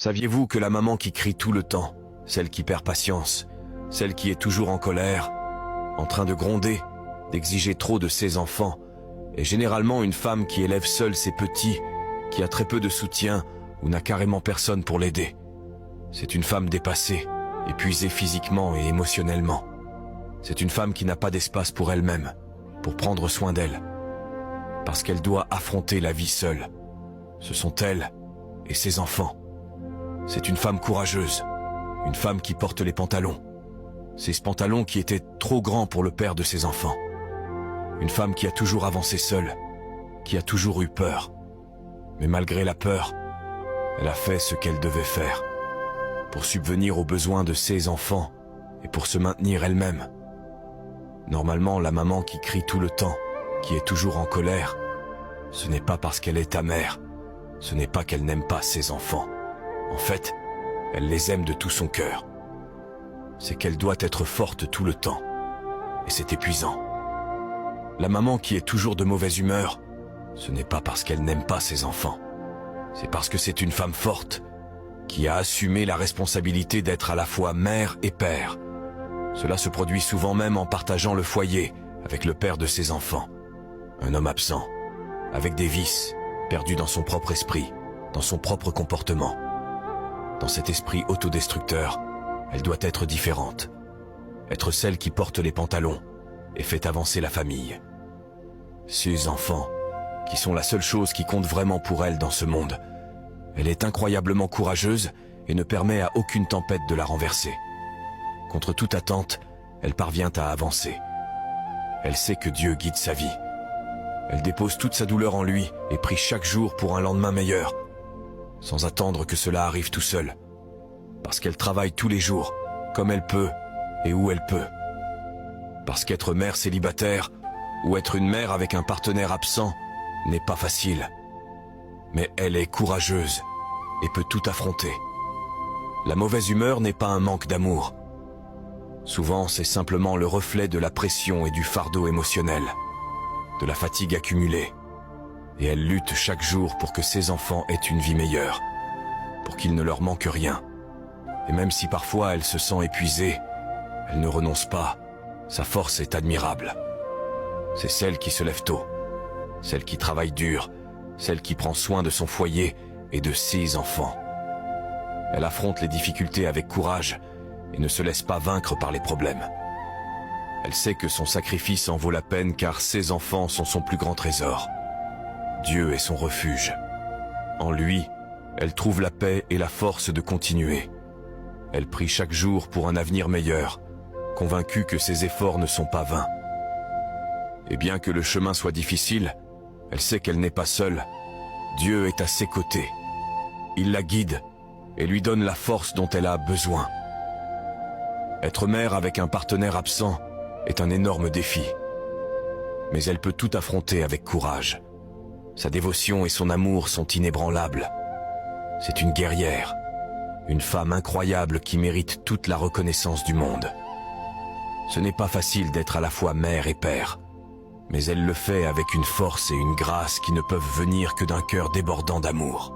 Saviez-vous que la maman qui crie tout le temps, celle qui perd patience, celle qui est toujours en colère, en train de gronder, d'exiger trop de ses enfants, est généralement une femme qui élève seule ses petits, qui a très peu de soutien ou n'a carrément personne pour l'aider. C'est une femme dépassée, épuisée physiquement et émotionnellement. C'est une femme qui n'a pas d'espace pour elle-même, pour prendre soin d'elle, parce qu'elle doit affronter la vie seule. Ce sont elle et ses enfants. C'est une femme courageuse, une femme qui porte les pantalons. Ces pantalons qui étaient trop grands pour le père de ses enfants. Une femme qui a toujours avancé seule, qui a toujours eu peur. Mais malgré la peur, elle a fait ce qu'elle devait faire, pour subvenir aux besoins de ses enfants et pour se maintenir elle-même. Normalement, la maman qui crie tout le temps, qui est toujours en colère, ce n'est pas parce qu'elle est amère, ce n'est pas qu'elle n'aime pas ses enfants. En fait, elle les aime de tout son cœur. C'est qu'elle doit être forte tout le temps. Et c'est épuisant. La maman qui est toujours de mauvaise humeur, ce n'est pas parce qu'elle n'aime pas ses enfants. C'est parce que c'est une femme forte, qui a assumé la responsabilité d'être à la fois mère et père. Cela se produit souvent même en partageant le foyer avec le père de ses enfants. Un homme absent, avec des vices, perdu dans son propre esprit, dans son propre comportement. Dans cet esprit autodestructeur, elle doit être différente. Être celle qui porte les pantalons et fait avancer la famille. Ses enfants, qui sont la seule chose qui compte vraiment pour elle dans ce monde. Elle est incroyablement courageuse et ne permet à aucune tempête de la renverser. Contre toute attente, elle parvient à avancer. Elle sait que Dieu guide sa vie. Elle dépose toute sa douleur en lui et prie chaque jour pour un lendemain meilleur, sans attendre que cela arrive tout seul. Parce qu'elle travaille tous les jours, comme elle peut et où elle peut. Parce qu'être mère célibataire ou être une mère avec un partenaire absent n'est pas facile. Mais elle est courageuse et peut tout affronter. La mauvaise humeur n'est pas un manque d'amour. Souvent, c'est simplement le reflet de la pression et du fardeau émotionnel, de la fatigue accumulée. Et elle lutte chaque jour pour que ses enfants aient une vie meilleure, pour qu'il ne leur manque rien. Et même si parfois elle se sent épuisée, elle ne renonce pas. Sa force est admirable. C'est celle qui se lève tôt, celle qui travaille dur, celle qui prend soin de son foyer et de ses enfants. Elle affronte les difficultés avec courage et ne se laisse pas vaincre par les problèmes. Elle sait que son sacrifice en vaut la peine car ses enfants sont son plus grand trésor. Dieu est son refuge. En lui, elle trouve la paix et la force de continuer. Elle prie chaque jour pour un avenir meilleur, convaincue que ses efforts ne sont pas vains. Et bien que le chemin soit difficile, elle sait qu'elle n'est pas seule. Dieu est à ses côtés. Il la guide et lui donne la force dont elle a besoin. Être mère avec un partenaire absent est un énorme défi. Mais elle peut tout affronter avec courage. Sa dévotion et son amour sont inébranlables. C'est une guerrière, une femme incroyable qui mérite toute la reconnaissance du monde. Ce n'est pas facile d'être à la fois mère et père, mais elle le fait avec une force et une grâce qui ne peuvent venir que d'un cœur débordant d'amour.